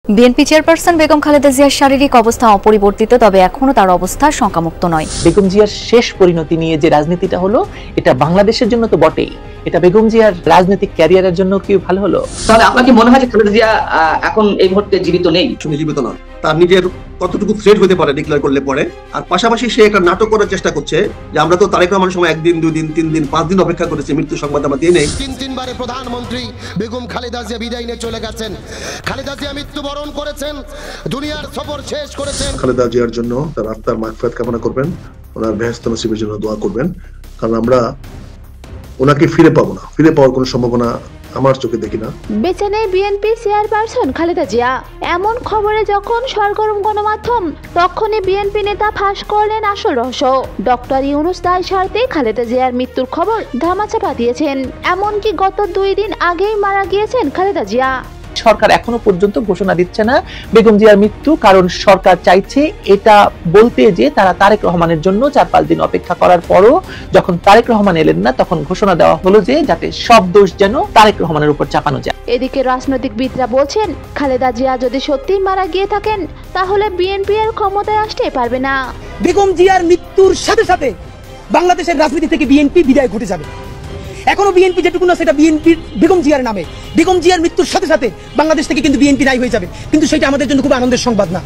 BNP chairperson Begum Khaleda জিয়ার শারীরিক অবস্থা অপরিবর্তিত, তবে এখনো তার অবস্থা শঙ্কামুক্ত নয়। বেগম জিয়ার শেষ পরিণতি নিয়ে যে রাজনীতিটা হলো, এটা বাংলাদেশের জন্য তো বটেই, এটা বেগম জিয়ার রাজনৈতিক ক্যারিয়ারের জন্য কি ভালো হলো? তাহলে আপনার কি মনে হয় যে খালেদা জিয়া এখন এই মুহূর্তে জীবিত নেই? জীবিত নন। তার নিজের কতটুকু থ্রেট হতে পারে ডিক্লেয়ার করলে পরে, আর পাশাপাশি সে একটা নাটক করার চেষ্টা করছে যে আমরা তো তারেক রহমানের সময় 1 দিন 2 দিন 3 দিন 5 দিন অপেক্ষা করেছি, মৃত্যু সংবাদ আমরা দিয়ে নেই। তিনবারে প্রধানমন্ত্রী বেগম খালেদা জিয়া বিদায় নিয়ে চলে গেছেন। খালেদা জিয়া মৃত্যুবরণ করেছেন, দুনিয়ার সফর শেষ করেছেন। খালেদা জিয়ার জন্য তার আত্মার মাগফিরাত কামনা করবেন, ওনার বেহেশত নসিবের জন্য দোয়া করবেন, কারণ আমরা ওনাকে ফিরে পাবো না, ফিরে পাওয়ার কোনো সম্ভাবনা আমার চোখে দেখি না। বেঁচে নেই বিএনপি চেয়ারপারসন খালেদা জিয়া, এমন খবরে যখন সরগরম গণমাধ্যম, তখনই বিএনপি নেতা ফাঁস করলেন আসল রহস্য। ডক্টর ইউনূস দায় সারতে খালেদা জিয়ার মৃত্যুর খবর ধামাচাপা দিয়েছেন। এমনকি গত 2 দিন আগেই মারা গিয়েছেন খালেদা জিয়া। সরকার এখনো পর্যন্ত ঘোষণা দিচ্ছে না বেগম জিয়ার মৃত্যু, কারণ সরকার চাইছে এটা বলতে যে তারা তারেক রহমানের জন্য 4-5 দিন অপেক্ষা করার পরও যখন তারেক রহমান এলেন না, তখন ঘোষণা দেওয়া হলো যে যাতে সব দোষ যেন তারেক রহমানের উপর চাপানো যায়। এদিকে রাজনৈতিকবিদরা বলছেন, খালেদা জিয়া যদি সত্যিই মারা গিয়ে থাকেন, তাহলে বিএনপি আর ক্ষমতায় আসতে পারবে না। বেগম জিয়ার মৃত্যুর সাথে সাথে বাংলাদেশের রাজনীতি থেকে বিএনপি বিদায় ঘটে যাবে। এখনো বিএনপি যেটুকু না, সেটা বিএনপির বেগম জিয়ার নামে। বেগম জিয়ার মৃত্যুর সাথে সাথে বাংলাদেশ থেকে কিন্তু বিএনপি নাই হয়ে যাবে, কিন্তু সেটা আমাদের জন্য খুব আনন্দের সংবাদ না।